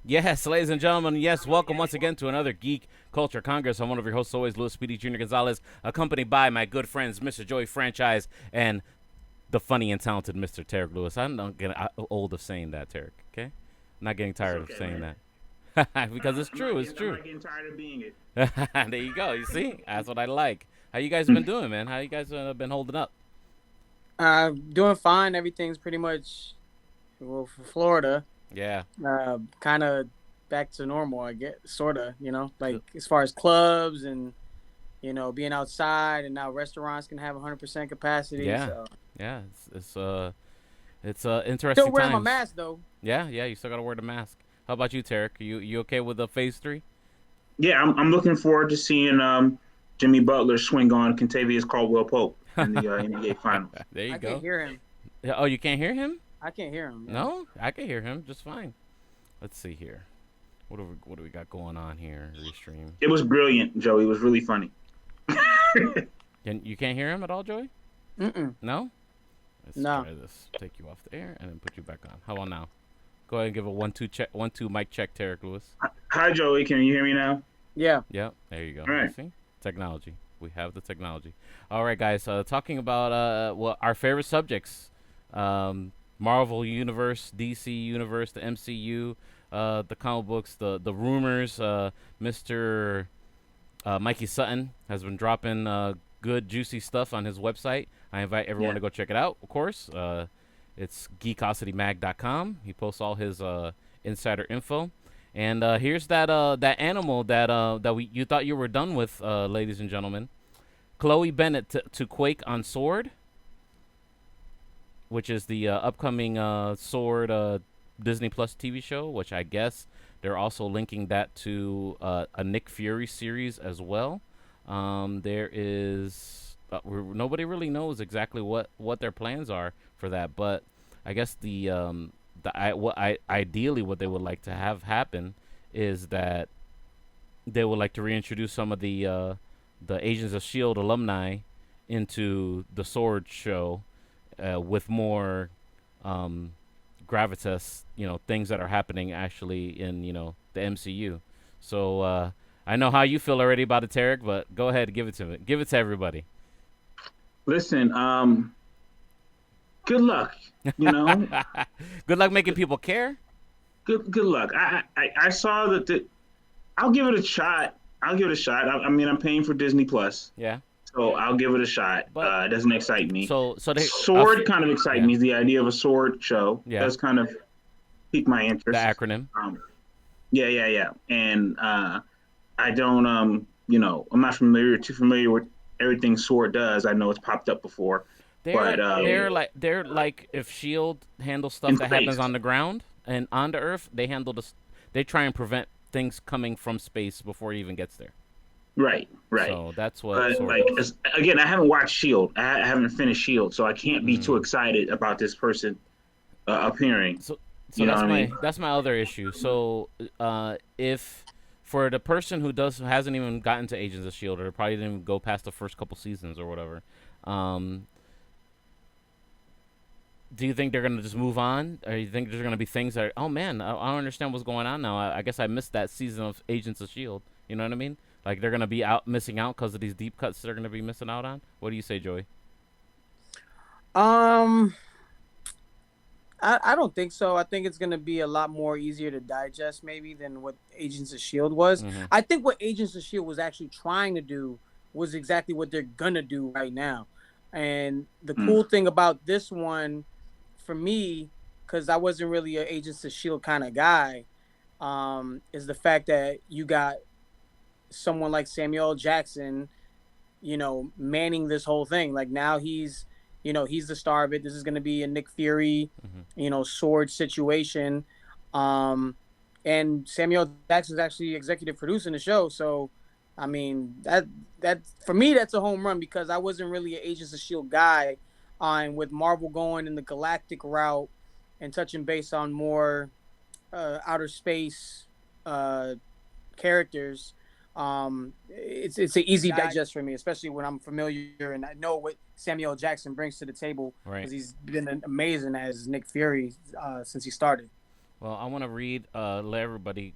Yes, ladies and gentlemen, yes, welcome once again to another Geek Culture Congress. I'm one of your hosts, always, Louis Speedy Jr. Gonzalez, accompanied by my good friends, Mr. Joey Franchise and the funny and talented Mr. Tarek Lewis. I'm not getting old of saying that, Tarek, okay? I'm not getting tired of saying man. that. Because it's true, it's I'm true. not getting tired of being it. There you go, you see? That's what I like. How you guys been doing, man? How you guys been holding up? Doing fine. Everything's pretty much for Florida. Yeah. Kind of back to normal. I guess, sorta. Like as far as clubs and being outside, and now restaurants can have 100% capacity. Yeah. So Yeah, it's still interesting wearing my times. mask though. Yeah, you still gotta wear the mask. How about you, Tarek? You okay with the phase 3? Yeah, I'm looking forward to seeing Jimmy Butler swing on Contavious Caldwell Pope in the NBA Finals. There you I can't go. hear him. Oh, you can't hear him? I can't hear him. Yeah. No, I can hear him just fine. Let's see here. What do we got going on here? Restream. It was brilliant, Joey. It was really funny. You can't hear him at all, Joey? Mm-mm. No. Let's No. try this. Take you off the air and then put you back on. How about now? Go ahead and give a 1-2 check. 1-2 mic check, Tarek Lewis. Hi, Joey. Can you hear me now? Yeah. Yep. There you go. All right. See? Technology. We have the technology. All right, guys. Talking about our favorite subjects. Marvel Universe, DC Universe, the MCU, the comic books, the rumors. Mr. Mikey Sutton has been dropping good, juicy stuff on his website. I invite everyone to go check it out, of course. It's geekositymag.com. He posts all his insider info. And here's that animal that you thought you were done with, ladies and gentlemen. Chloe Bennett to Quake on S.W.O.R.D, which is the upcoming S.W.O.R.D Disney Plus TV show, which I guess they're also linking that to a Nick Fury series as well. There is nobody really knows exactly what their plans are for that, but I guess ideally what they would like to have happen is that they would like to reintroduce some of the Agents of Shield alumni into the S.W.O.R.D show with more gravitas, things that are happening actually in the MCU. So I know how you feel already about it, Tarek, but go ahead, give it to me. Give it to everybody. Listen, good luck. You know, Good luck making people care. good luck. I saw that. I'll give it a shot. I'll give it a shot. I mean, I'm paying for Disney Plus, Yeah. so I'll give it a shot. But It doesn't excite me. so they S.W.O.R.D kind of excites yeah. me. The idea of a S.W.O.R.D show Yeah. does kind of pique my The interest. acronym. Yeah. And I don't, I'm not too familiar with everything S.W.O.R.D does. I know it's popped up before, but They're like if Shield handles in stuff that space, happens on the ground and on the Earth, they try and prevent things coming from space before it even gets there. right. So that's what But S.W.O.R.D does. again, I haven't watched Shield. I haven't finished Shield, so I can't be too Mm. excited about this person appearing. So You know that's what I mean? that's my other issue. So if for the person who hasn't even gotten to Agents of Shield or probably didn't even go past the first couple seasons or whatever, um, do you think they're gonna just move on, or you think there's gonna be things that oh man, I don't understand what's going on now. I guess I missed that season of Agents of Shield. You know what I mean? Like they're gonna be missing out because of these deep cuts they're gonna be missing out on. What do you say, Joey? Um, I don't think so. I think it's gonna be a lot more easier to digest maybe than what Agents of Shield was. Mm-hmm. I think what Agents of Shield was actually trying to do was exactly what they're gonna do right now. And the Mm. cool thing about this one, for me, because I wasn't really an Agents of Shield kind of guy, is the fact that you got someone like Samuel L. Jackson, manning this whole thing. Like now he's the star of it. This is going to be a Nick Fury, Mm-hmm. S.W.O.R.D situation. And Samuel Jackson's actually executive producing the show. So, I mean, that for me, that's a home run because I wasn't really an Agents of Shield guy. And with Marvel going in the galactic route and touching base on more outer space uh, characters, it's an easy digest for me, especially when I'm familiar and I know what Samuel Jackson brings to the table Right. because he's been amazing as Nick Fury since he started. Well, I want to read. Let everybody.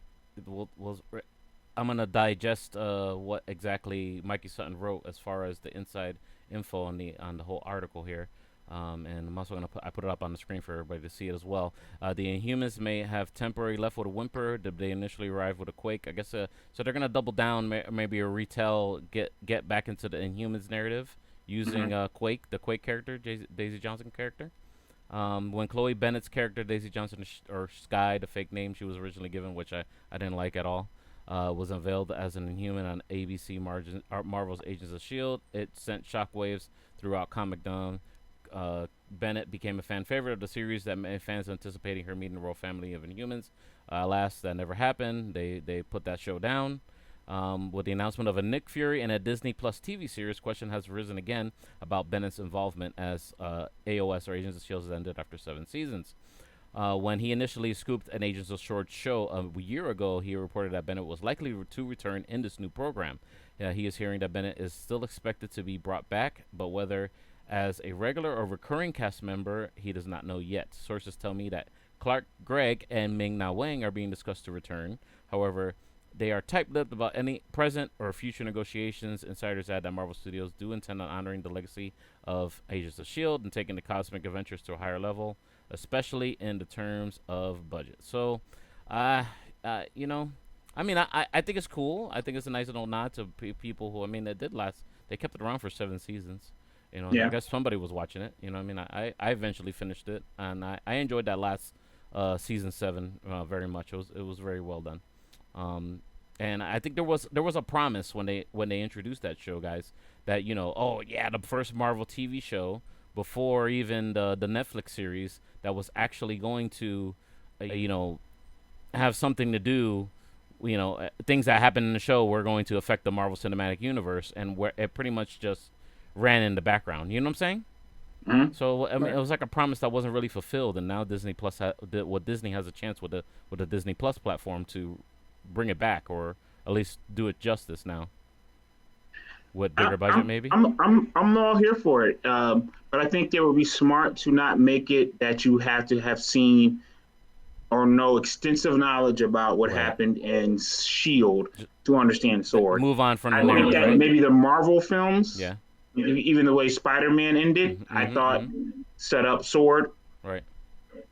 I'm gonna digest what exactly Mikey Sutton wrote as far as the inside info on the whole article here. And I'm also gonna put it up on the screen for everybody to see it as well. The Inhumans may have temporarily left with a whimper. Did they initially arrive with a quake? I guess so. They're gonna double down, maybe a retell, get back into the Inhumans narrative Mm-hmm. using Quake, the Quake character, Daisy Johnson character. When Chloe Bennett's character Daisy Johnson, or Sky, the fake name she was originally given, which I didn't like at all, was unveiled as an Inhuman on ABC Marvel's Agents of S.H.I.E.L.D., it sent shockwaves throughout comicdom. Bennett became a fan favorite of the series that made fans anticipating her meeting the royal family of Inhumans. Alas, that never happened. They put that show down. With the announcement of a Nick Fury and a Disney Plus TV series, question has risen again about Bennett's involvement as AOS, or Agents of S.H.I.E.L.D. has ended after 7 seasons. When he initially scooped an Agents of S.W.O.R.D show a year ago, he reported that Bennett was likely to return in this new program. He is hearing that Bennett is still expected to be brought back, but whether as a regular or recurring cast member, he does not know yet. Sources tell me that Clark Gregg and Ming Na Wen are being discussed to return. However, they are tight-lipped about any present or future negotiations. Insiders add that Marvel Studios do intend on honoring the legacy of Agents of S.H.I.E.L.D. and taking the cosmic adventures to a higher level, especially in the terms of budget. So, uh, you know, I mean, I think it's cool. I think it's a nice little nod to people who, I mean, they did last. They kept it around for 7 seasons. I Yeah. guess somebody was watching it. I mean, I eventually finished it, and I enjoyed that last season 7 very much. It was very well done. Um, and I think there was a promise when they introduced that show, guys, that oh yeah, the first Marvel TV show before even the Netflix series that was actually going to, have something to do. Things that happened in the show were going to affect the Marvel Cinematic Universe, and where it pretty much just ran in the background. You know what I'm saying? Mm-hmm. So I mean, Right. it was like a promise that wasn't really fulfilled, and now Disney has a chance with the Disney Plus platform to bring it back, or at least do it justice now with I, bigger budget, I'm maybe. I'm all here for it. But I think they would be smart to not make it that you have to have seen or know extensive knowledge about what Right. happened in Shield to understand Sword. Move on from the I think narrative, that right? maybe the Marvel films, Yeah. even the way Spider-Man ended, Mm-hmm, I mm-hmm, thought mm-hmm. set up Sword Right.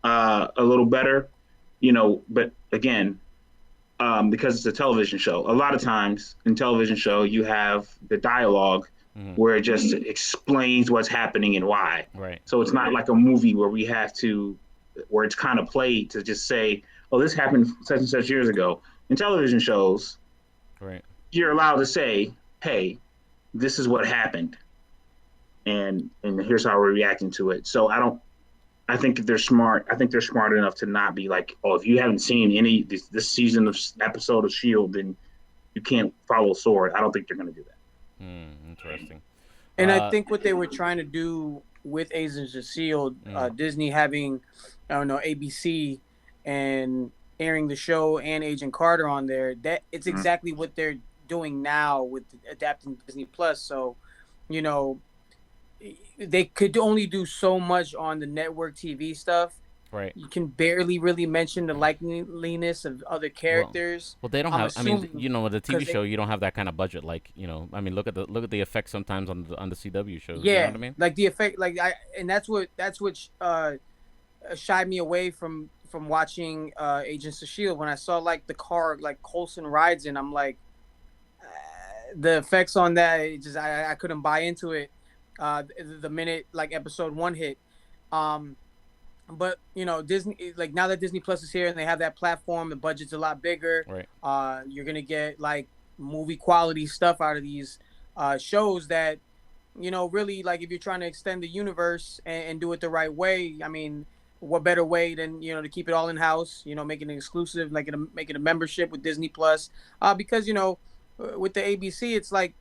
a little better. But again, because it's a television show. A lot of times in television show, you have the dialogue Mm-hmm. where it just explains what's happening and why. Right. So it's not like a movie where we have to, where it's kind of played to just say, "Oh, this happened such and such years ago." In television shows, Right. you're allowed to say, "Hey, this is what happened, and here's how we're reacting to it." So I don't. I think they're smart. I think they're smart enough to not be like, "Oh, if you haven't seen any this season of episode of Shield, then you can't follow Sword." I don't think they're going to do that. Interesting. And I Uh. think what they were trying to do with Agents of Shield, Mm, Disney having, I don't know, ABC and airing the show and Agent Carter on there, that it's Mm-hmm. exactly what they're doing now with adapting Disney Plus. So, you know, they could only do so much on the network TV stuff. right. You can barely really mention the likeliness of other Well, characters. well, they don't I'm have. I mean, assuming with the TV because show, you don't have that kind of budget. Like, I mean, look at the effects sometimes on the CW shows. You know what yeah, I mean? like the effect, like and that's what shied me away from watching Agents of Shield when I saw like the car like Coulson rides in. I'm like, the effects on that, it just I couldn't buy into it. The minute like episode 1 hit, um, but Disney, like now that Disney Plus is here and they have that platform, the budget's a lot bigger. Right. You're gonna get like movie quality stuff out of these shows that really, like if you're trying to extend the universe and do it the right way. I mean, what better way than to keep it all in house? Making it exclusive, like making a membership with Disney Plus. Because with the ABC, it's like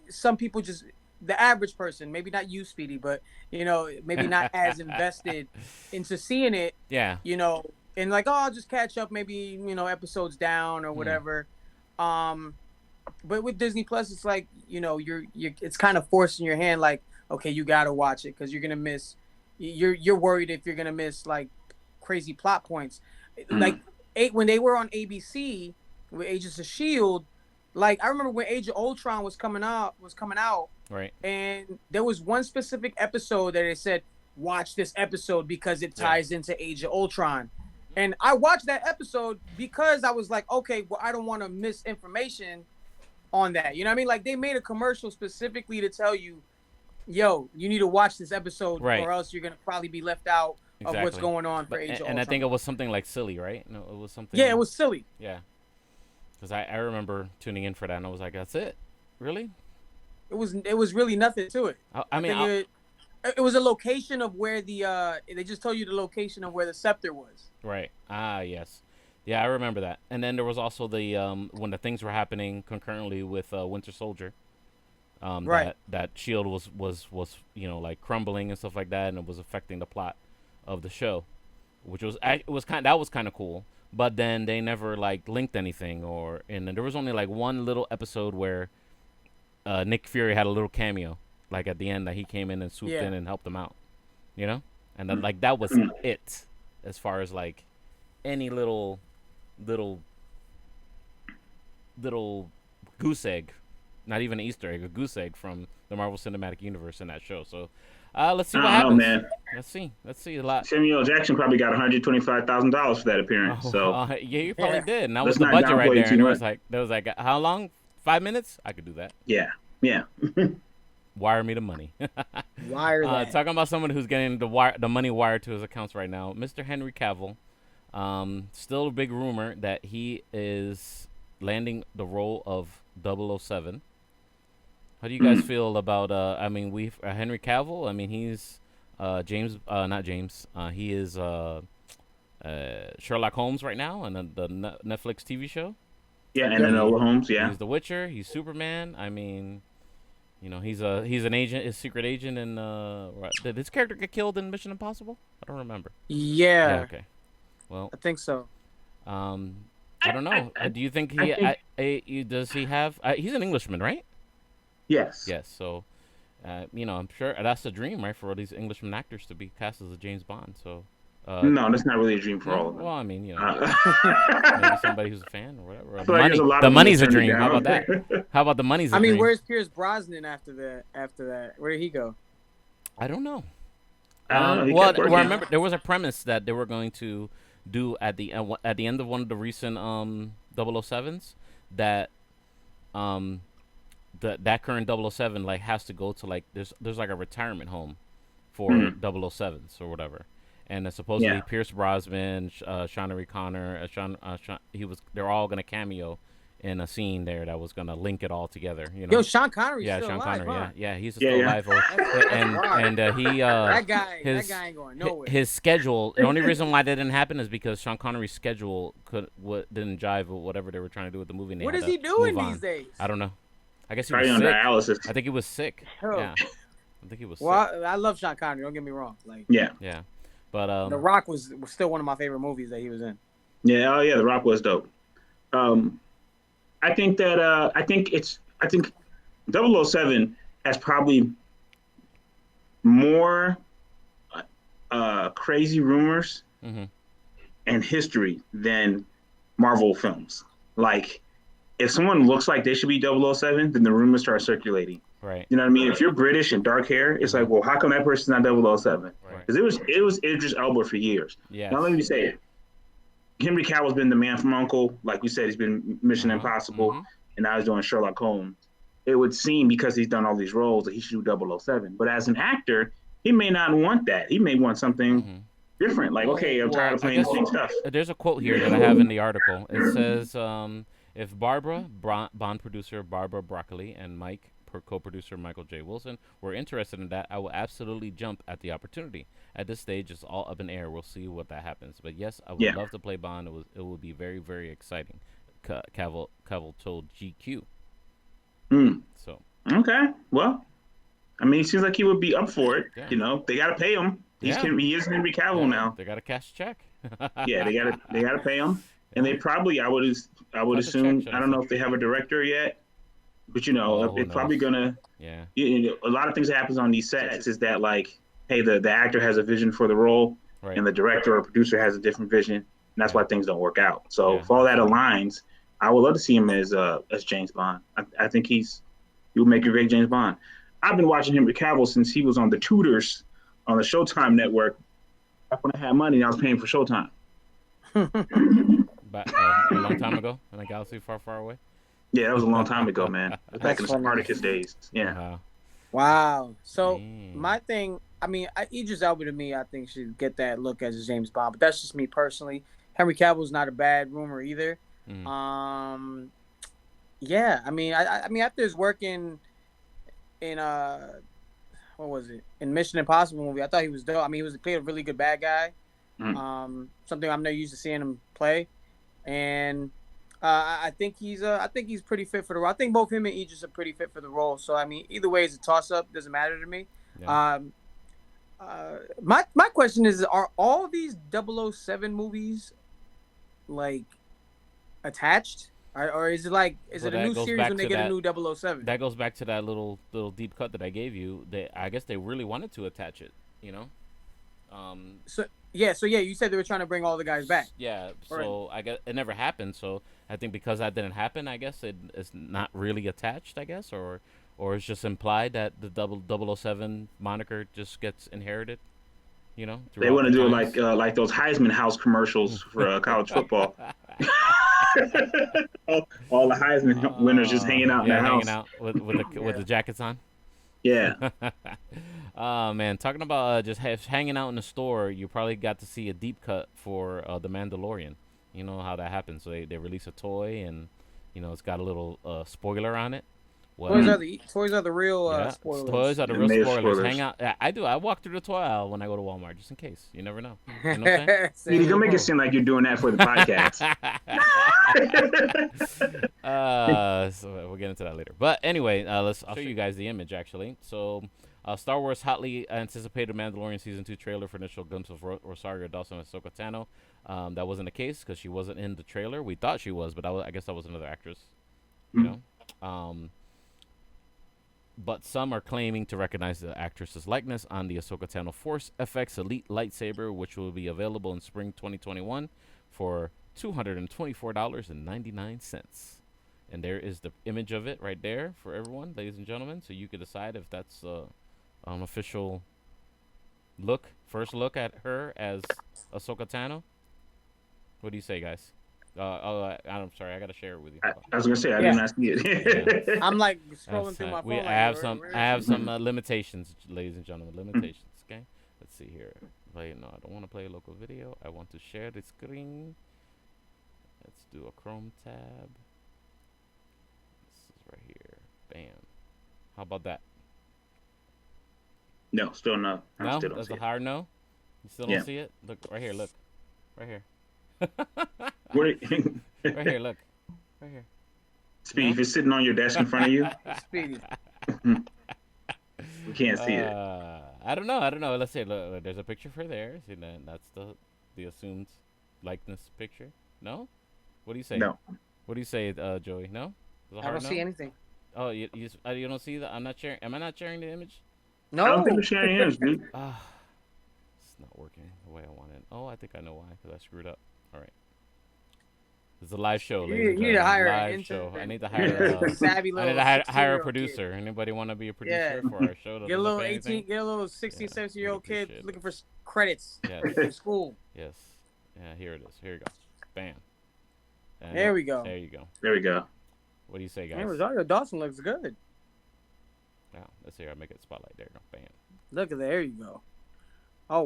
some people just the average person, maybe not you, Speedy, but maybe not as invested into seeing it. Yeah. You know, and like, oh, I'll just catch up, maybe episodes down or Mm. whatever. Um, but with Disney Plus, it's like you're it's kind of forcing your hand. Like, okay, you gotta watch it because you're gonna miss. You're worried if you're gonna miss like crazy plot points. like when they were on ABC with Agents of Shield. Like I remember when Age of Ultron was coming out, Right. and there was one specific episode that it said, "Watch this episode because it ties into Age of Ultron." And I watched that episode because I was like, okay, well, I don't want to miss information on that. You know what I mean? Like they made a commercial specifically to tell you, yo, you need to watch this episode Right. or else you're gonna probably be left out of what's going on for Age of Ultron. And I think it was something like silly, right? No, it was something. Yeah, it was silly. Yeah. Because I remember tuning in for that, and I was like, "That's it, really?" It was really nothing to it. I mean, it was a location of where the they just told you the location of where the scepter was. Right. Ah, yes. Yeah, I remember that. And then there was also the when the things were happening concurrently with Winter Soldier. Right. That Shield was like crumbling and stuff like that, and it was affecting the plot of the show, which was kind of cool. But then they never like linked anything, and there was only like one little episode where Nick Fury had a little cameo, like at the end that he came in and swooped in and helped them out, and then like that was it, as far as like any little goose egg, not even an Easter egg, a goose egg from the Marvel Cinematic Universe in that show. So let's see what happens. Oh man, let's see a lot. Samuel Jackson probably got $125,000 for that appearance. Yeah, he probably did. And that was the budget right there. And it was like how long? 5 minutes? I could do that. Yeah. Wire me the money. Wire that. Talking about someone who's getting the money wired to his accounts right now, Mr. Henry Cavill. Still a big rumor that he is landing the role of 007. How do you guys feel about? I mean, Henry Cavill. I mean, he's James. Not James. He is Sherlock Holmes right now, and the Netflix TV show. Yeah, and Enola Holmes. Yeah, he's The Witcher. He's Superman. I mean, he's an agent, a secret agent, and did his character get killed in Mission Impossible? I don't remember. Yeah. Okay. Well, I think so. I don't know. Do you think does he have? He's an Englishman, right? Yes. Yes. So, I'm sure that's a dream, right, for all these Englishman actors to be cast as a James Bond. So. No, that's not really a dream for all of them. Well, I mean, maybe somebody who's a fan or whatever. The money's a dream. How about that? How about the money's a dream? I mean, where's Pierce Brosnan after that? Where did he go? I don't know. Well, I remember there was a premise that they were going to do at the end of one of the recent 007s that that current 007 like has to go to like there's like a retirement home for 007s or whatever. And supposedly Pierce Brosnan, Sean Connor, they're all gonna cameo in a scene there that was gonna link it all together. Yo, Sean Connery. Yeah, still Sean alive, Connery. huh? Yeah, he's still alive. And he that guy ain't going nowhere. His schedule. The only reason why that didn't happen is because Sean Connery's schedule didn't jive with whatever they were trying to do with the movie. And what is he doing these days? I don't know. I guess he was sick. Dialysis. I think he was sick. Yeah, I think he was. Well, sick. I love Sean Connery. Don't get me wrong. Yeah. But The Rock was still one of my favorite movies that he was in. Yeah, The Rock was dope. I think 007 has probably more crazy rumors and history than Marvel films. Like, if someone looks like they should be 007, then the rumors start circulating. Right. You know what I mean? If you're British and dark hair, it's like, well, how come that person's not 007? Because it was Idris Elba for years. Yeah. Now let me say it. Henry Cavill's been the Man from U.N.C.L.E. Like we said, he's been Mission Impossible, and now he's doing Sherlock Holmes. It would seem because he's done all these roles that he should do 007. But as an actor, he may not want that. He may want something different. Like, okay, I'm tired of playing the same stuff. There's a quote here that I have in the article. It says, if Bond producer Barbara Broccoli and Mike co-producer Michael J. Wilson were interested in that, I will absolutely jump at the opportunity. At this stage, it's all up in air. We'll see what that happens. But yes, I would love to play Bond. It would be very, very exciting. Cavill told GQ. So okay, well, I mean, it seems like he would be up for it. Yeah. They got to pay him. He is Henry Cavill now. They got to cash a check. Yeah, they got to pay him, and they probably I would assume I don't know if they have a director yet. But it's probably gonna. Yeah. A lot of things that happens on these sets is that like, hey, the actor has a vision for the role, and the director or producer has a different vision, that's why things don't work out. So Yeah. if all that aligns, I would love to see him as James Bond. I think he would make a great James Bond. I've been watching Henry Cavill since he was on The Tudors on the Showtime network. Back when I had money, I was paying for Showtime. But a long time ago in a galaxy far, far away. Yeah, that was a long time ago, man. It was back That's in the funny. Spartacus days. Yeah. Wow. Wow. So Damn. my thing, I mean, Idris Elba to me, I think should get that look as a James Bond, but that's just me personally. Henry Cavill's not a bad rumor either. Mm. Yeah, I mean, I mean, after his work in what was it, in Mission Impossible movie, I thought he was dope. I mean, he played a really good bad guy. Something I'm not used to seeing him play, and I think he's pretty fit for the role. I think both him and Idris are pretty fit for the role. So I mean, either way, it's a toss up. Doesn't matter to me. Yeah. My question is: are all these 007 movies like attached, or is it like it a new series when they get a new 007? That goes back to that little deep cut that I gave you. I guess they really wanted to attach it. You know. So you said they were trying to bring all the guys back. Yeah, so I guess it never happened. So I think because that didn't happen, I guess it's not really attached. I guess, or it's just implied that the 007 moniker just gets inherited. You know, they want to do it like those Heisman House commercials for college football. all the Heisman winners just hanging out in the house, hanging out with the jackets on. Yeah. Oh man, talking about just hanging out in the store, you probably got to see a deep cut for the Mandalorian. You know how that happens. So they release a toy, and you know it's got a little spoiler on it. Well, toys are the real spoilers. Toys are the real spoilers. Hang out. I do. I walk through the toy aisle when I go to Walmart, just in case. You never know. You know what I'm saying? You don't make it seem like you're doing that for the podcast. So we'll get into that later. But anyway, I'll show you guys the image actually. So, Star Wars hotly anticipated Mandalorian season 2 trailer for initial glimpse of Rosario Dawson and Ahsoka Tano. That wasn't the case because she wasn't in the trailer. We thought she was, but I guess that was another actress. You know. But some are claiming to recognize the actress's likeness on the Ahsoka Tano Force FX Elite lightsaber, which will be available in spring 2021 for $224.99. And there is the image of it right there for everyone, ladies and gentlemen. So you can decide if that's an official first look at her as Ahsoka Tano. What do you say, guys? I'm sorry, I gotta share it with you. I was gonna say I did not see it. Yeah. I'm like scrolling through my phone. I have some limitations, ladies and gentlemen. Limitations. Okay. Let's see here. No, I don't want to play a local video. I want to share the screen. Let's do a Chrome tab. This is right here. Bam. How about that? No, still no. No, that's a hard no. You still don't see it? Look right here. Look, right here. Right here, look. Right here. Speedy, if it's sitting on your desk in front of you. Speedy. We can't see it. I don't know. Let's see. Look, there's a picture for there. See, that's the assumed likeness picture. No? What do you say? No. What do you say, Joey? No? I don't see anything. Oh, you don't see that? I'm not sharing. Am I not sharing the image? No. I don't think we're sharing image, dude. It's not working the way I wanted. Oh, I think I know why. Because I screwed up. All right. It's a live show. You need to hire an live show. intern. I need to hire savvy little hire a 16-year-old producer. kid. Anybody want to be a producer for our show? Get a little 16, 17-year-old kid looking for credits in school. Yes. Yeah, here it is. Here you go. Bam. And there we go. There you go. There we go. What do you say, guys? Man, Rosario Dawson looks good. Yeah, let's see. I'll make it spotlight. There you go. Bam. Look at there you go. Oh,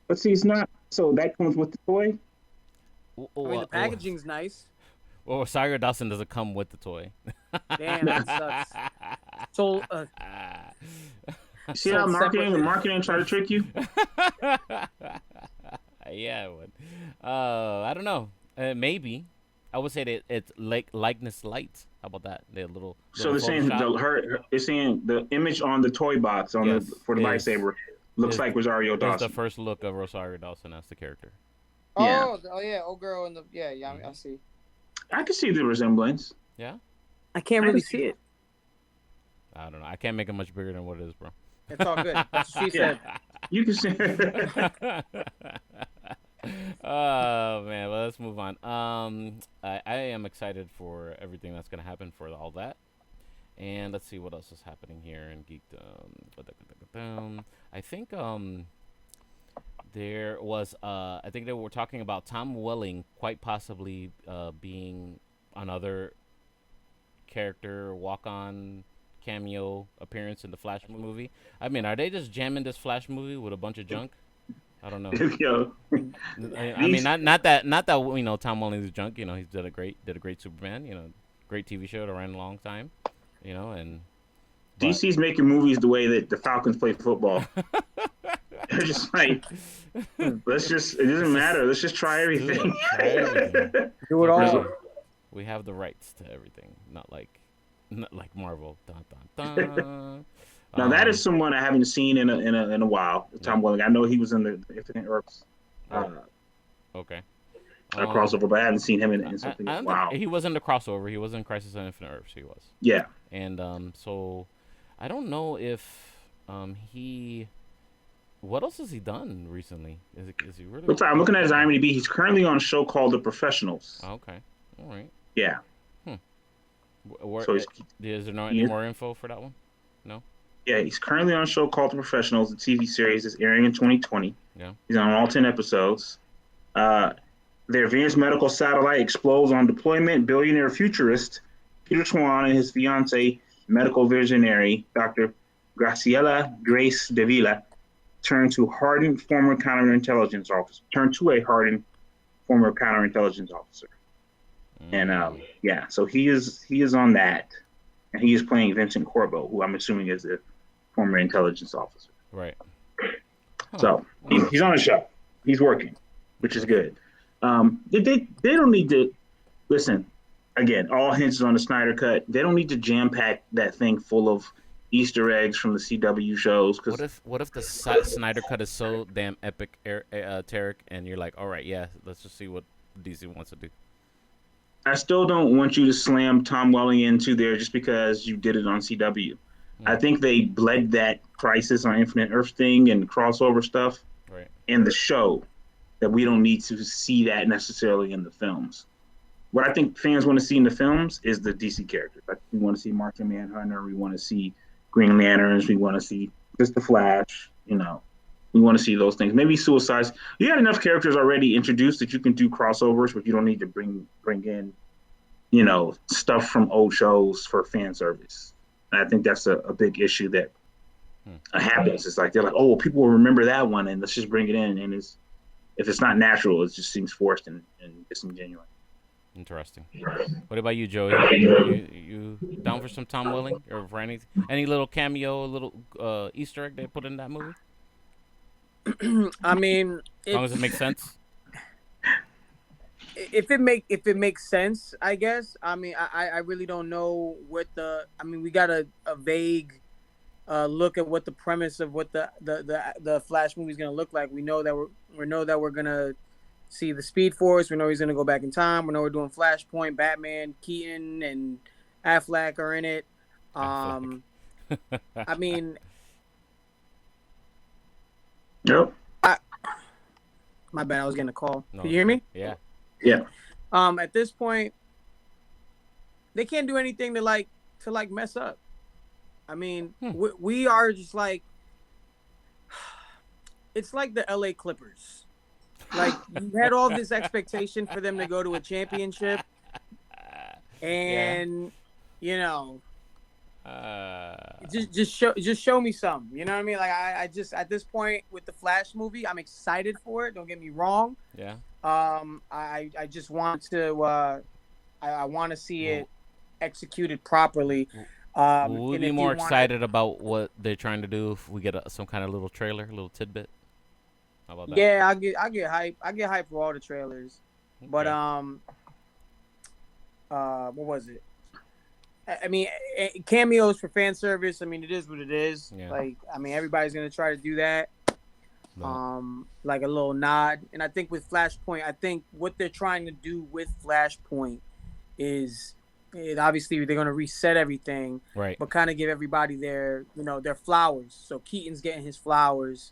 But see, it's not. So that comes with the toy? I mean, the packaging's nice. Well, Rosario Dawson doesn't come with the toy. Damn, that sucks. So, see how marketing try to trick you? Yeah, it would. I don't know. Maybe. I would say that it's like likeness light. How about that? They're little. So they're saying it's saying the image on the toy box for the lightsaber looks like Rosario Dawson. That's the first look of Rosario Dawson as the character. Oh yeah, old girl in the I see. I can see the resemblance. Yeah. I can't really see it. I don't know. I can't make it much bigger than what it is, bro. It's all good. That's what she said. You can see. Oh man, well, let's move on. I am excited for everything that's gonna happen for all that. And let's see what else is happening here in Geekdom. I think there was I think they were talking about Tom Welling quite possibly being another character walk on cameo appearance in the Flash movie. I mean, are they just jamming this Flash movie with a bunch of junk? I don't know. Yo, I mean, these not that Tom Welling's junk. He's did a great Superman. Great TV show that ran a long time. And but DC's making movies the way that the Falcons play football. They're just like, let's just, it doesn't matter. Let's just try do it. everything. Try everything. Do it all. We have the rights to everything, not like Marvel. Dun, dun, dun. Now that is someone I haven't seen in a while. Tom Welling. I know he was in the Infinite Earths Okay. crossover, but I haven't seen him in something. I don't Wow. think he was in the crossover. He was in Crisis on Infinite Earths. He was. Yeah. And so I don't know if he. What else has he done recently? Is he really? Looks like I'm looking at his IMDb. He's currently on a show called The Professionals. Oh, okay. All right. Yeah. Where, So is there any more info for that one? No. Yeah, he's currently on a show called The Professionals. The TV series is airing in 2020. Yeah. He's on all 10 episodes. Their Venus medical satellite explodes on deployment. Billionaire futurist Peter Swan and his fiancee, medical visionary Dr. Graciela Grace Davila, turn to a hardened former counterintelligence officer. And so he is on that, and he is playing Vincent Corbo, who I'm assuming is a former intelligence officer. Right. So he's on a show. He's working, which is good. They don't need to listen. Again, all hinges on the Snyder Cut. They don't need to jam pack that thing full of Easter eggs from the CW shows. What if the Snyder Cut is so damn epic, Tarek, and you're like, all right, yeah, let's just see what DC wants to do. I still don't want you to slam Tom Welling into there just because you did it on CW. I think they bled that Crisis on Infinite Earth thing and crossover stuff in the show, that we don't need to see that necessarily in the films. What I think fans want to see in the films is the DC characters. Like, we want to see Martian Manhunter. We want to see Green Lanterns. We want to see just the Flash. We want to see those things. Maybe Suicides. You had enough characters already introduced that you can do crossovers, but you don't need to bring in, stuff from old shows for fan service. And I think that's a big issue that happens. It's like they're like, oh, well, people will remember that one, and let's just bring it in. And if it's not natural, it just seems forced and disingenuous. Interesting. What about you, Joey? You down for some Tom Welling, or for any little cameo, little Easter egg they put in that movie? I mean, as long as it makes sense. If it makes sense, I guess. I mean, I really don't know what we got a vague look at what the premise of what the Flash movie is gonna look like. We know that we're gonna see the Speed Force. We know he's gonna go back in time. We know we're doing Flashpoint. Batman, Keaton, and Affleck are in it. I mean, yep. My bad. I was getting a call. No, Can you hear me? Yeah. At this point, they can't do anything to mess up. I mean, we are just like, it's like the LA Clippers. Like, you had all this expectation for them to go to a championship, and just show me some. You know what I mean? Like, I just, at this point with the Flash movie, I'm excited for it. Don't get me wrong. Yeah. I just want to I want to see it executed properly. We'll be more excited about what they're trying to do if we get some kind of little trailer, a little tidbit. How about that? Yeah, I get hype. I get hype for all the trailers. Okay. But what was it? I mean, cameos for fan service. I mean, it is what it is. Yeah. Like, I mean, everybody's gonna try to do that. No. Like a little nod. And I think with Flashpoint, I think what they're trying to do with Flashpoint is, obviously they're going to reset everything, right? But kind of give everybody their flowers. So Keaton's getting his flowers.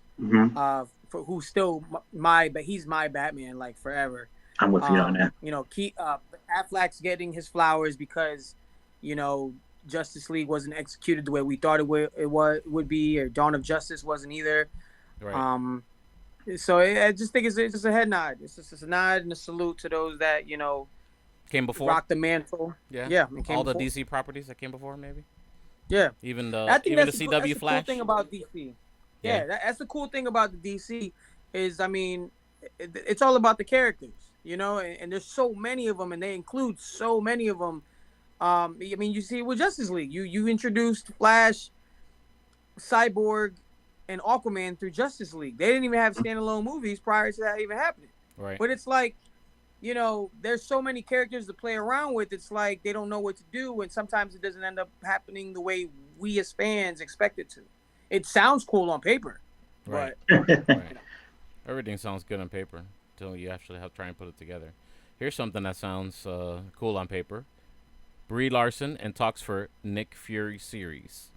for who's still my, but he's my Batman like forever. I'm with you on that. You know, Affleck's getting his flowers because, you know, Justice League wasn't executed the way we thought would be, or Dawn of Justice wasn't either. Right. So I just think it's just a head nod. It's just a nod and a salute to those that, you know, Came before. rock the mantle. Yeah. Yeah, it came All the before. DC properties that came before, maybe. Yeah, Even I the think even the that's CW the cool Flash. thing about DC. Yeah. Yeah, that's the cool thing about the DC is, I mean, it's all about the characters, you know, and there's so many of them, and they include so many of them. I mean, you see it with Justice League. You introduced Flash, Cyborg, and Aquaman through Justice League. They didn't even have standalone movies prior to that even happening. Right. But it's like, you know, there's so many characters to play around with. It's like they don't know what to do, and sometimes it doesn't end up happening the way we as fans expect it to. It sounds cool on paper, Right. but Right. Everything sounds good on paper until you actually have to try and put it together. Here's something that sounds cool on paper. Brie Larson in talks for Nick Fury series.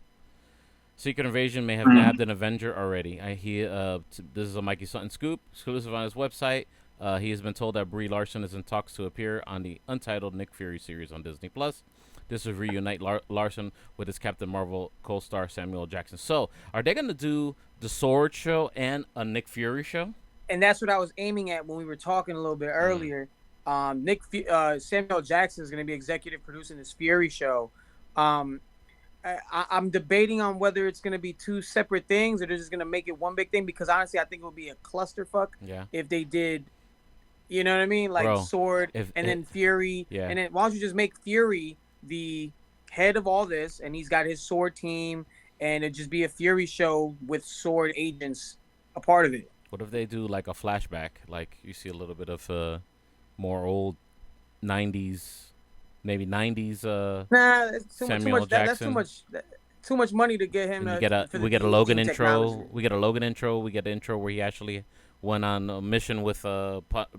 Secret Invasion may have nabbed an Avenger already. This is a Mikey Sutton scoop, exclusive on his website. He has been told that Brie Larson is in talks to appear on the untitled Nick Fury series on Disney Plus. This would reunite Larson with his Captain Marvel co-star Samuel Jackson. So, are they going to do the S.W.O.R.D show and a Nick Fury show? and that's what I was aiming at when we were talking a little bit earlier. Samuel Jackson is going to be executive producing this Fury show. I'm debating on whether it's going to be two separate things or they're just going to make it one big thing, because honestly, I think it would be a clusterfuck if they did, you know what I mean? Like Bro, S.W.O.R.D then Fury. Yeah. And then why don't you just make Fury the head of all this, and he's got his S.W.O.R.D team, and it just be a Fury show with S.W.O.R.D agents a part of it. What if they do like a flashback? Like you see a little bit of more old 90s, maybe 90s Nah, it's too Samuel much. That's Jackson. too much money to get him. And we get a Logan intro. We get a Logan intro. We get an intro where he actually went on a mission with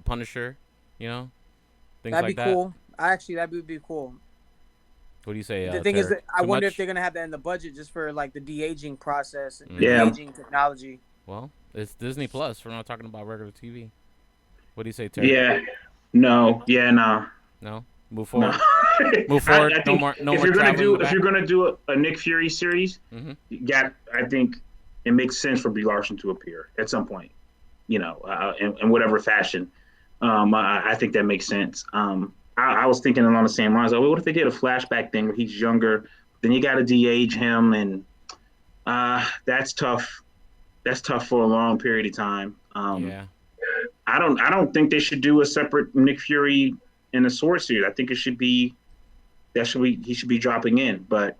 Punisher. You know, things That'd like be that. cool. Actually, that would be cool. What do you say? The thing is that I wonder much? if they're gonna have that in the budget just for like the de-aging process and Yeah. de-aging technology. Well, it's Disney Plus. We're not talking about regular TV. What do you say, Terry? Yeah. No. Yeah. No. No. Move No. forward. Move forward. I think No if more you're gonna traveling. if you're gonna do a Nick Fury series, I think it makes sense for Brie Larson to appear at some point. You know, in whatever fashion. I think that makes sense. I was thinking along the same lines. What if they did a flashback thing where he's younger? Then you got to de-age him, and that's tough. That's tough for a long period of time. Yeah. I don't think they should do a separate Nick Fury in a S.W.O.R.D series. I think he should be dropping in, but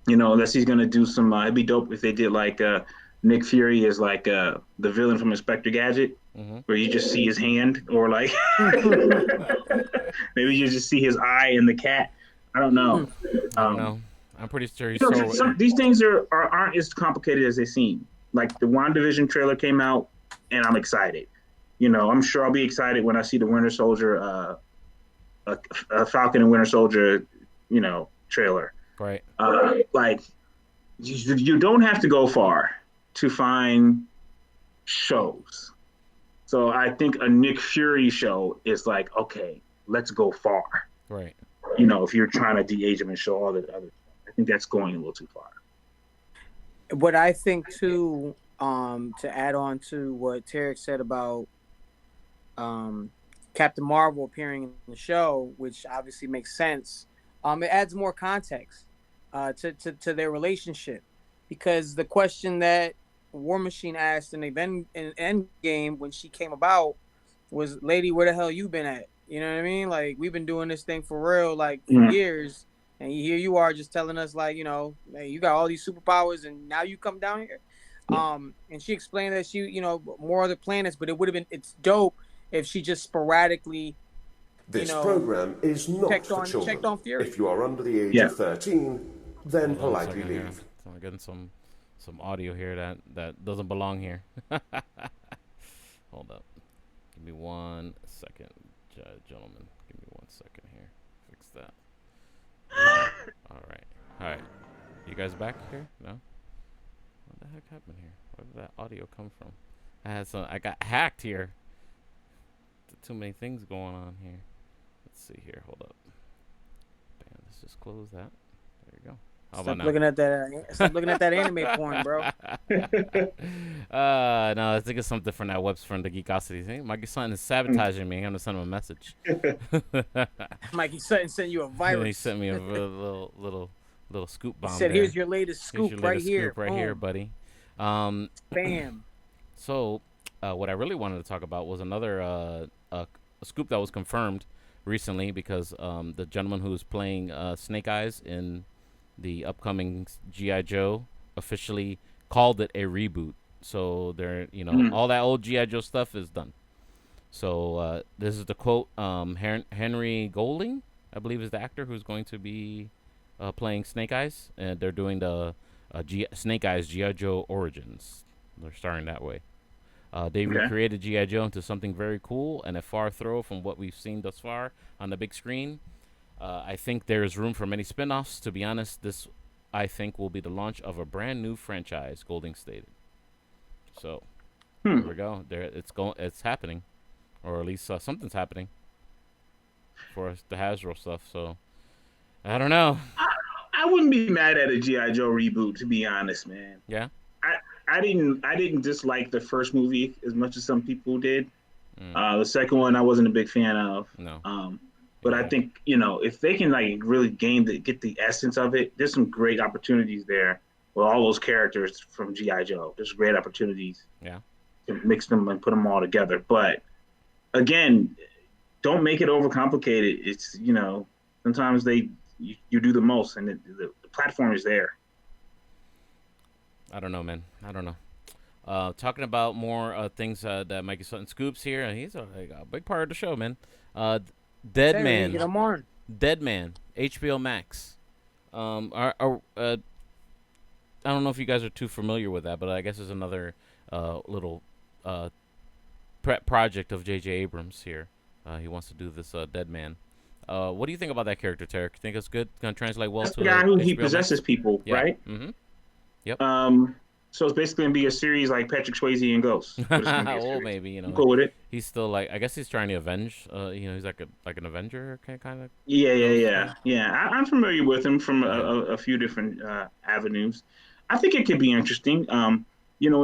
you know, unless he's gonna do some, it'd be dope if they did like Nick Fury is like the villain from Inspector Gadget, where you just see his hand, or like maybe you just see his eye in the cat. I don't know. I don't know. I'm pretty sure he's these things aren't as complicated as they seem. Like the WandaVision trailer came out, and I'm excited. You know, I'm sure I'll be excited when I see the Winter Soldier, a Falcon and Winter Soldier, you know, trailer. Right. Like you don't have to go far to find shows. So I think a Nick Fury show is like, okay, let's go far. Right. You know, if you're trying to de-age him and show all the other, I think that's going a little too far. What I think too, to add on to what Tarek said about Captain Marvel appearing in the show, which obviously makes sense. It adds more context to their relationship, because the question that War Machine asked in Endgame when she came about was, "Lady, where the hell you been at?" You know what I mean? Like, we've been doing this thing for real, like for years, and here you are just telling us, like, you know, hey, you got all these superpowers, and now you come down here. And she explained that she, you know, more other planets, but it's dope if she just sporadically. This program is not for children. Checked on Fury. If you are under the age of 13, then politely leave. I'm getting some audio here that doesn't belong here. Hold up. Give me 1 second, gentlemen. Give me 1 second here. Fix that. All right. You guys back here? No? What the heck happened here? Where did that audio come from? I got hacked here. Too many things going on here. Let's see here. Hold up. Bam. Let's just close that. There you go. How about Stop now? looking at that. Stop looking at that anime porn, bro. No, I think it's something from that webs from the Geekosity thing. Mikey Sutton is sabotaging me. I'm gonna send him a message. Mikey Sutton sent you a He virus. sent me a little scoop He bomb. said, there. "Here's your latest scoop Here's your right latest here, scoop right here, boom, buddy." bam." So, what I really wanted to talk about was another a scoop that was confirmed recently because the gentleman who's playing Snake Eyes in the upcoming G.I. Joe officially called it a reboot. So they're all that old G.I. Joe stuff is done. So this is the quote. Henry Golding, I believe, is the actor who's going to be playing Snake Eyes, and they're doing the Snake Eyes G.I. Joe Origins. They're starting that way. They recreated G.I. Joe into something very cool and a far throw from what we've seen thus far on the big screen. I think there's room for many spin-offs. To be honest, this, I think, will be the launch of a brand new franchise, Golding stated. So, there we go. It's happening. Or at least something's happening for the Hasbro stuff. So, I don't know. I wouldn't be mad at a GI Joe reboot, to be honest, man. Yeah? I didn't dislike the first movie as much as some people did. The second one I wasn't a big fan of. No. But I think if they can like really get the essence of it, there's some great opportunities there with all those characters from GI Joe. There's great opportunities. Yeah. To mix them and put them all together. But again, don't make it overcomplicated. It's sometimes you do the most, and the platform is there. I don't know, man. I don't know. Talking about more things that Mikey Sutton scoops here, and he's a big part of the show, man. Deadman. Get him on. Deadman, HBO Max. I don't know if you guys are too familiar with that, but I guess there's another little project of J.J. Abrams here. He wants to do this Deadman. What do you think about that character, Tarek? Think it's good? Gonna translate well That's to the guy who HBO he Max? possesses people, Yeah. right? Mm-hmm. Yep. So it's basically gonna be a series like Patrick Swayze and Ghost. But it's gonna be a Well, series. maybe I'm cool with it. he's still like, I guess he's trying to avenge. He's like an Avenger kind of. Yeah. I'm familiar with him from a few different avenues. I think it could be interesting. In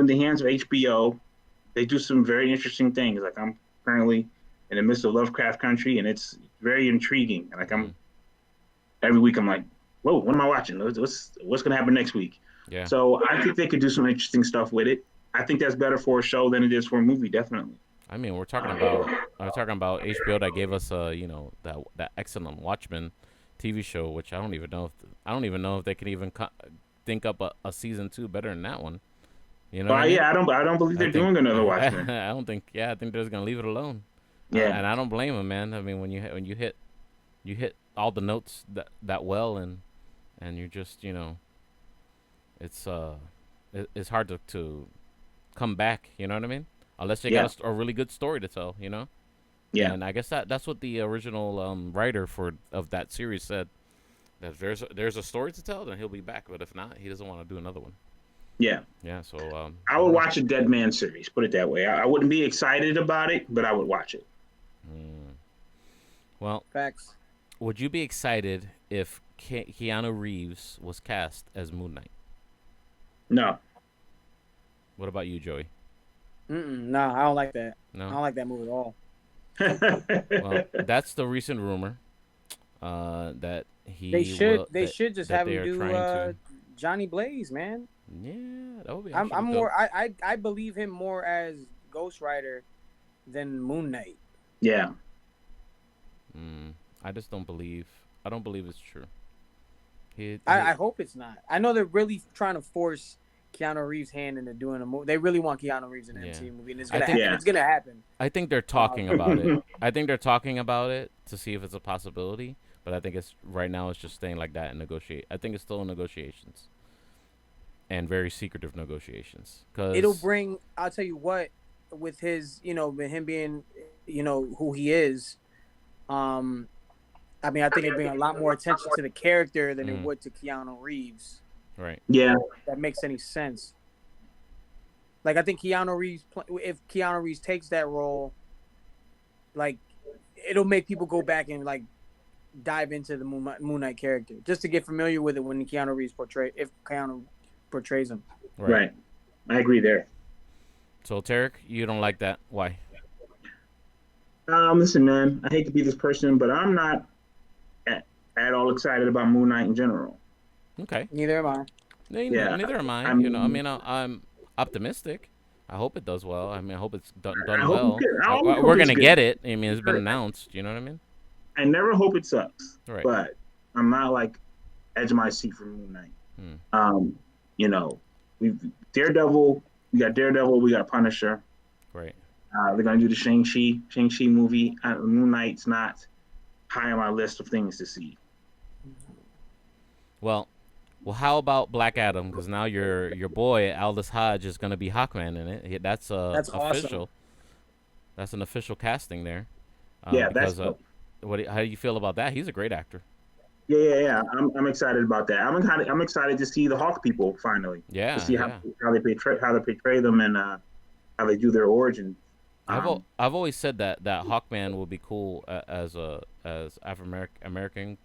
the hands of HBO, they do some very interesting things. Like I'm currently in the midst of Lovecraft Country, and it's very intriguing. Like every week I'm like, whoa, what am I watching? What's gonna happen next week? Yeah. So I think they could do some interesting stuff with it. I think that's better for a show than it is for a movie, definitely. I mean, we're talking about HBO that gave us that excellent Watchmen TV show, which I don't even know if they can even think up a season 2 better than that one. You know? I don't believe they're doing another Watchmen. I don't think. Yeah, I think they're just gonna leave it alone. Yeah. And I don't blame them, man. I mean, when you hit all the notes that well, and you're just it's hard to come back. You know what I mean? Unless you got a really good story to tell. Yeah. And I guess that's what the original writer of that series said. That if there's a story to tell, then he'll be back. But if not, he doesn't want to do another one. Yeah. Yeah. So I would watch a Deadman series. Put it that way. I wouldn't be excited about it, but I would watch it. Well, Facts. would you be excited if Keanu Reeves was cast as Moon Knight? No. What about you, Joey? No, I don't like that. No. I don't like that movie at all. Well, that's the recent rumor that he. They should just that have they him are do trying to- Johnny Blaze, man. Yeah, that would be. I'm actually more. dope. I believe him more as Ghost Rider than Moon Knight. Yeah. I just don't believe. I don't believe it's true. I hope it's not. I know they're really trying to force Keanu Reeves' hand into doing a movie. They really want Keanu Reeves in the MCU movie, and it's gonna happen. It's gonna happen. I think they're talking about it. I think they're talking about it to see if it's a possibility. But I think it's right now it's just staying like that and negotiate. I think it's still in negotiations, and very secretive negotiations. Cause It'll bring. I'll tell you what, with his, with him being, who he is. I mean, I think it'd bring a lot more attention to the character than it would to Keanu Reeves. Right. Yeah. If that makes any sense. Like I think Keanu Reeves, if Keanu Reeves takes that role, like it'll make people go back and like dive into the Moon Knight character just to get familiar with it when Keanu Reeves if Keanu portrays him. Right. I agree there. So Tarek, you don't like that? Why? Listen, man, I hate to be this person, but I'm not at all excited about Moon Knight in general. Okay. Neither am I. Yeah, Neither am I. I You know, I mean, mean, I'm optimistic. I hope it does well. I mean, I hope it's done I hope it's well. good. I always We're hope it's gonna good. get it. I mean, it's been announced. You know what I mean? I never hope it sucks, Right. but I'm not like edge of my seat for Moon Knight. You know, we Daredevil, we got Daredevil, we got Punisher. Right. They're gonna do the Shang-Chi movie. Moon Knight's not high on my list of things to see. Well, how about Black Adam? Because now your boy Aldous Hodge is gonna be Hawkman in it. That's That's official. awesome. That's an official casting there. Yeah, that's Because dope. how do you feel about that? He's a great actor. Yeah. I'm excited about that. I'm excited to see the Hawk people finally. To Yeah, see yeah. how they portray them and how they do their origin. I've always said that Hawkman will be cool as African American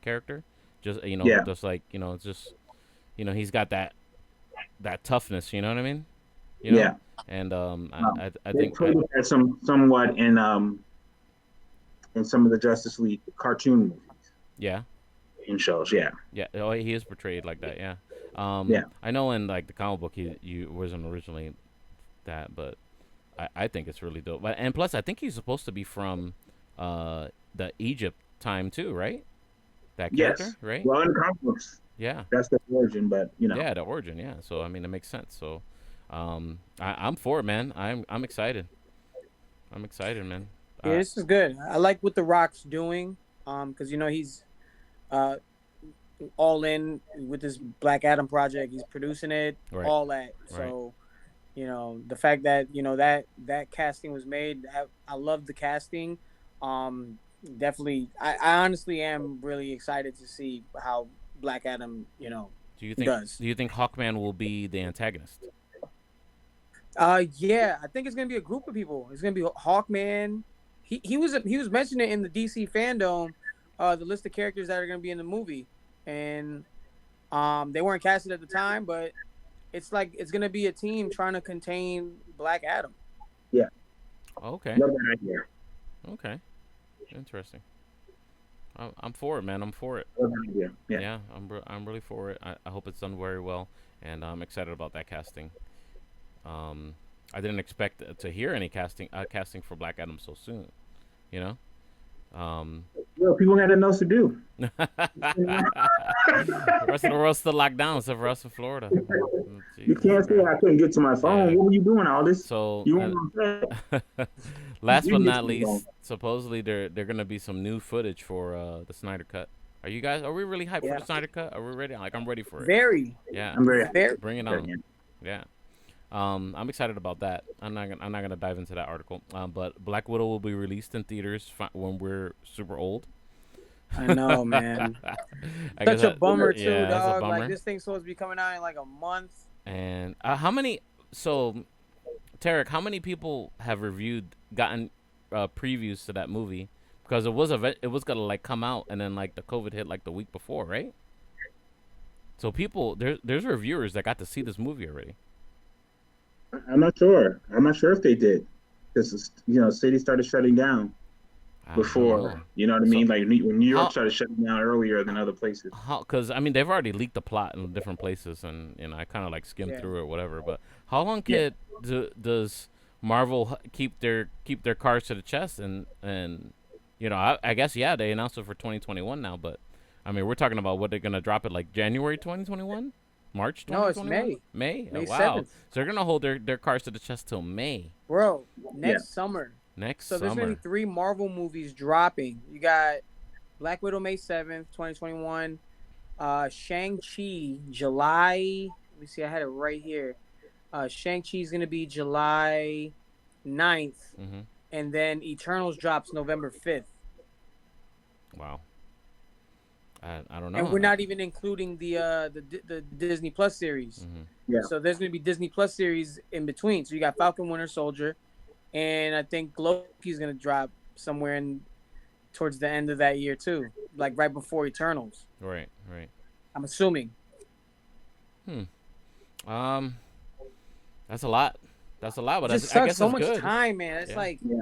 character. Just Yeah. just like it's just he's got that toughness. You know what I mean? You know. Yeah. And I They think played with that somewhat in some of the Justice League cartoon movies yeah. and shows. Yeah. Yeah, oh, he is portrayed like that. Yeah, Yeah. I know in like the comic book he wasn't originally that, but I think it's really dope. And plus, I think he's supposed to be from the Egypt time too, right? That character, Yes. right? Well, in comic books, Yeah, that's the origin, but yeah, the origin. Yeah, so I mean, it makes sense. So, I'm for it, man. I'm excited. I'm excited, man. Yeah, this is good. I like what The Rock's doing, because he's all in with this Black Adam project. He's producing it, Right. all that. So, the fact that that casting was made, I love the casting. Definitely, I honestly am really excited to see how Black Adam, Do you think does. Do you think Hawkman will be the antagonist? Yeah, I think it's gonna be a group of people. It's gonna be Hawkman. He was mentioning in the DC fandom, the list of characters that are gonna be in the movie, and they weren't casted at the time, but it's like it's gonna be a team trying to contain Black Adam. Yeah. Okay. Love that idea. Okay. Interesting. I'm for it, man. I'm for it. Love that idea. Yeah. Yeah, I'm really for it. I hope it's done very well, and I'm excited about that casting. I didn't expect to hear any casting for Black Adam so soon. You know. Well, people had nothing else to do. The rest of the world's still locked down except for us in Florida. You can't say I couldn't get to my phone. Yeah. What were you doing all this? So, You weren't last You but get not to the least, phone. supposedly there gonna be some new footage for the Snyder Cut. Are we really hyped for the Snyder Cut? Are we ready? Like, I'm ready for it. Very. Yeah. I'm very Bring it on. Yeah. I'm excited about that. I'm not gonna dive into that article. But Black Widow will be released in theaters when we're super old. I know, man. I guess Such a bummer too, yeah, that's a dog. bummer. Like this thing's supposed to be coming out in like a month. And how many? So, Tarek, how many people have gotten previews to that movie? Because it was gonna like come out, and then like the COVID hit like the week before, right? So there's reviewers that got to see this movie already. I'm not sure. I'm not sure if they did, because cities started shutting down before. You know what I mean? Like when New York started shutting down earlier than other places. Because I mean they've already leaked the plot in different places, and I kind of like skimmed through it, whatever. But how long does Marvel keep their cards to the chest? And I guess they announced it for 2021 now, but I mean we're talking about what they're gonna drop it like January 2021. March 2021? No, it's May? May Oh, wow. 7th. So they're going to hold their cards to the chest till May. Bro, next summer. Next So summer. there's going to be 3 Marvel movies dropping. You got Black Widow May 7th, 2021. Shang-Chi, July. Let me see. I had it right here. Shang-Chi is going to be July 9th. Mm-hmm. And then Eternals drops November 5th. Wow. I don't And know. we're not even including the Disney Plus series. Mm-hmm. Yeah. So there's going to be Disney Plus series in between. So you got Falcon Winter Soldier, and I think Loki's going to drop somewhere in towards the end of that year too, like right before Eternals. Right. Right. I'm assuming. Hmm. Um. That's a lot. That's a lot, It but just I sucks guess so it's much good. time, man. It's Yeah. like, Yeah.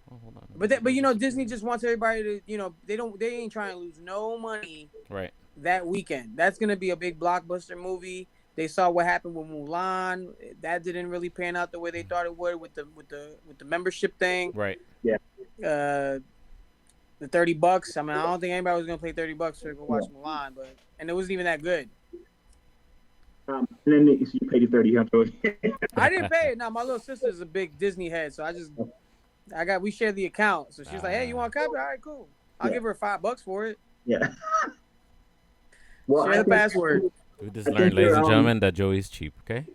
Oh, hold on. but you know, Disney just wants everybody to, you know, they ain't trying to lose no money Right. that weekend. That's gonna be a big blockbuster movie. They saw what happened with Mulan. That didn't really pan out the way they thought it would with the membership thing. Right. Yeah. Uh, the $30. I mean, I don't think anybody was gonna pay $30 to go watch Yeah. Mulan, and it wasn't even that good. And then you pay the 30. I didn't pay it. Now my little sister's a big Disney head, so we share the account. So she's like, "Hey, you want a copy? All right, cool. I'll give her $5 for it. Yeah. Well, Share the password. We just learned, ladies and gentlemen, that Joey's cheap. Okay.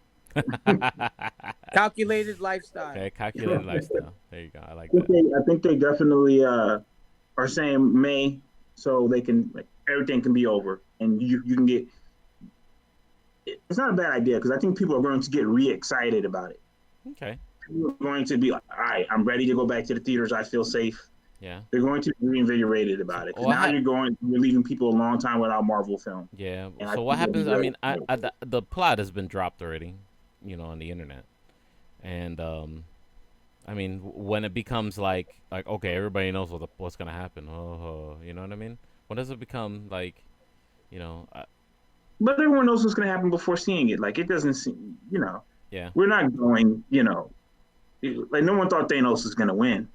Calculated lifestyle. Okay, calculated lifestyle. There you go. I like I that. think they definitely are saying May, so they can everything can be over, and you can get. It's not a bad idea because I think people are going to get re-excited about it. Okay. People are going to be like, all right, I'm ready to go back to the theaters. I feel safe. Yeah. They're going to be reinvigorated about it. Because Well, now you're leaving people a long time without Marvel film. Yeah. And I So what think happens? they'll I be mean, the plot has been dropped already, you know, on the internet, and I mean, when it becomes like okay, everybody knows what's gonna happen. Oh, you know what I mean? When does it become like, you know? But everyone knows what's going to happen before seeing it. Like, it doesn't seem, Yeah. we're not going, like, no one thought Thanos was going to win.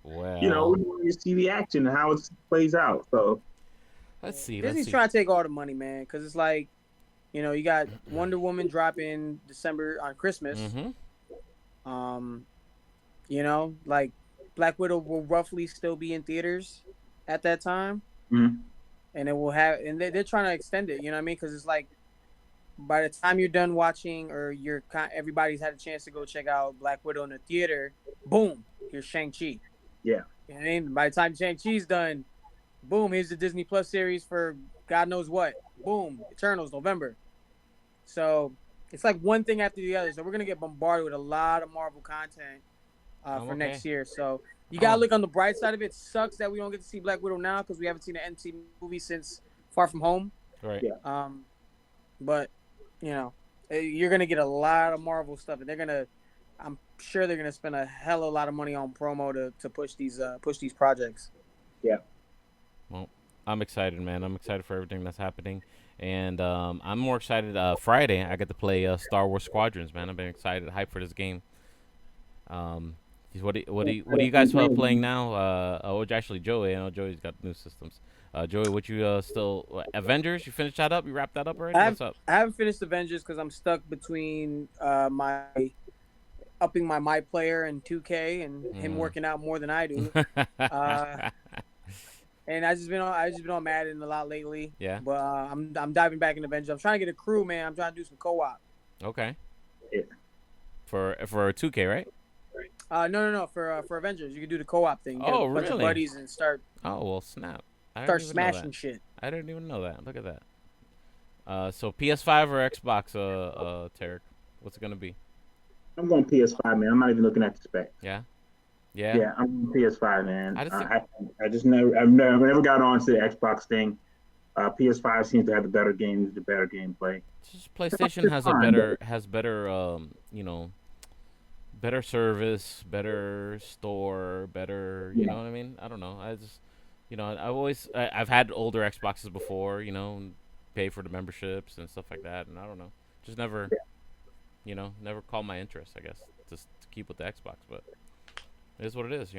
Well. We want to see the action and how it plays out. So Let's see. Disney's trying to take all the money, man, because it's like, you got Wonder Woman dropping December on Christmas. Mm-hmm. Like Black Widow will roughly still be in theaters at that time, and it will have, and they're trying to extend it. You know what I mean? Because it's like, by the time you're done watching, or everybody's had a chance to go check out Black Widow in the theater, boom, here's Shang-Chi. Yeah. You know what I mean? By the time Shang-Chi's done, boom, here's the Disney Plus series for God knows what. Boom, Eternals, November. So it's like one thing after the other. So we're going to get bombarded with a lot of Marvel content for next year. So you got to look on the bright side of it. It sucks that we don't get to see Black Widow now because we haven't seen an NC movie since Far From Home. Right. Yeah. But, you're going to get a lot of Marvel stuff. And I'm sure they're going to spend a hell of a lot of money on promo to push these projects. Yeah. Well, I'm excited, man. I'm excited for everything that's happening. And I'm more excited. Friday, I get to play Star Wars Squadrons, man. I've been excited, hyped for this game. What are you guys playing now? Actually, Joey. I know Joey's got new systems. Joey, what you still Avengers? You finished that up? You wrapped that up already? What's up? I haven't finished Avengers because I'm stuck between upping my player and 2K and him working out more than I do. And I just been on Madden a lot lately. Yeah. But I'm diving back into Avengers. I'm trying to get a crew, man. I'm trying to do some co-op. Okay. Yeah. For 2K, right? No. For Avengers, you can do the co-op thing. You get a bunch of buddies and start. Oh well, snap! Start smashing shit. I didn't even know that. Look at that. So PS5 or Xbox? Tarek, what's it gonna be? I'm going PS5, man. I'm not even looking at the spec. Yeah. Yeah, I'm PS5, man. I've never got on to the Xbox thing. PS5 seems to have the better games, the better gameplay. Just PlayStation has better better service, better store, better. You know what I mean? I don't know. I just, I've had older Xboxes before. Pay for the memberships and stuff like that, and I don't know. Just never, never called my interest. I guess just to keep with the Xbox, but. It is what it is,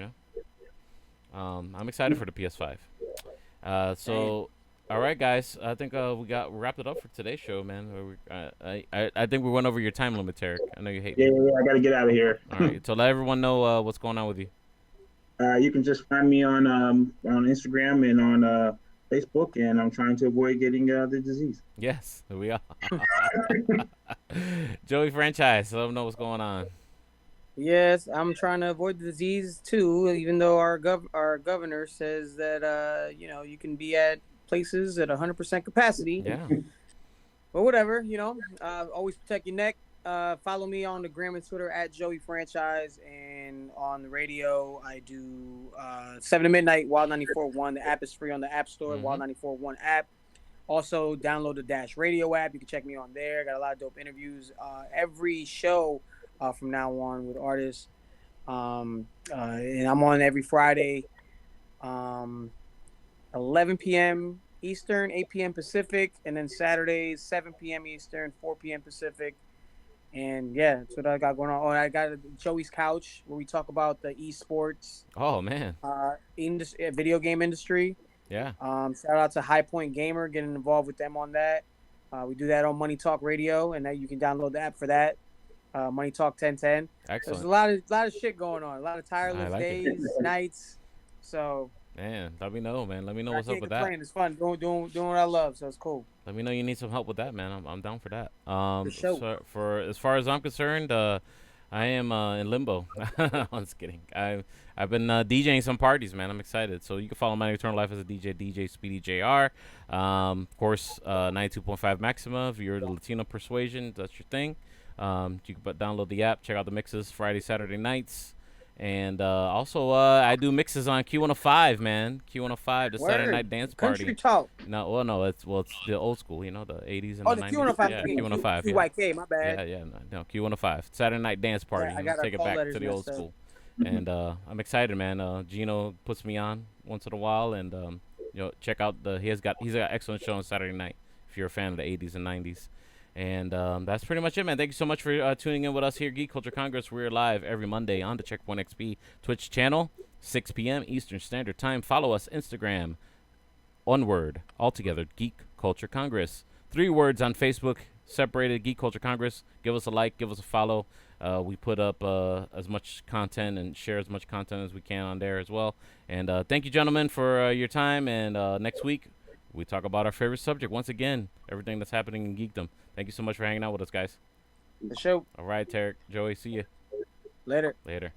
I'm excited for the PS5. All right, guys. I think we wrapped it up for today's show, man. I think we went over your time limit, Tarek. I know you hate me. Yeah, I gotta get out of here. All right, so let everyone know what's going on with you. You can just find me on Instagram and on Facebook, and I'm trying to avoid getting the disease. Yes, we are. Joey Franchise, let them know what's going on. Yes, I'm trying to avoid the disease too. Even though our governor says that you can be at places at 100% capacity. Yeah. But whatever, always protect your neck. Follow me on the gram and Twitter at Joey Franchise, and on the radio I do 7 to midnight Wild 94.1. The app is free on the App Store. Mm-hmm. Wild 94.1 app. Also, download the Dash Radio app. You can check me on there. Got a lot of dope interviews. Every show from now on with artists. And I'm on every Friday, 11 p.m. Eastern, 8 p.m. Pacific, and then Saturdays, 7 p.m. Eastern, 4 p.m. Pacific. And yeah, that's what I got going on. Oh, I got Joey's Couch where we talk about the esports, Oh man. video game industry. Yeah. Shout out to High Point Gamer, getting involved with them on that. We do that on Money Talk Radio, and that you can download the app for that. Money Talk 1010. There's Excellent. a lot of shit going on. A lot of I tireless like it. days, nights. So Man, let me know, man. Let me know I what's up can't with complain. that. It's fun doing what I love. So it's cool. Let me know you need some help with that, man. I'm down for that. For sure. So for as far as I'm concerned, I am in limbo. I'm just kidding. I've been DJing some parties, man. I'm excited. So you can follow my eternal life as a DJ Speedy Jr. Of course, 92.5 Maxima. If you're the Latino persuasion, that's your thing. You can download the app, check out the mixes Friday, Saturday nights. And also, I do mixes on Q105, man. Q105, the Saturday night dance party. Country talk. No, it's the old school, the 80s and Oh, the the 90s. Q105. Yeah, Q, Q105. Yeah, QYK. My bad. no, Q105, Saturday night dance party. I got our Take it call back letters to the old messed up. school. And I'm excited, man. Gino puts me on once in a while, and check out he's got excellent show on Saturday night if you're a fan of the 80s and 90s. And that's pretty much it, man. Thank you so much for tuning in with us here, Geek Culture Congress. We're live every Monday on the Checkpoint XP Twitch channel, 6 p.m. Eastern Standard Time. Follow us Instagram, one word, altogether, Geek Culture Congress. 3 words on Facebook, separated, Geek Culture Congress. Give us a like, give us a follow. We put up as much content and share as much content as we can on there as well. And thank you, gentlemen, for your time. And next week, we talk about our favorite subject. Once again, everything that's happening in geekdom. Thank you so much for hanging out with us, guys. The show. All right, Tarek, Joey, see you Later. later.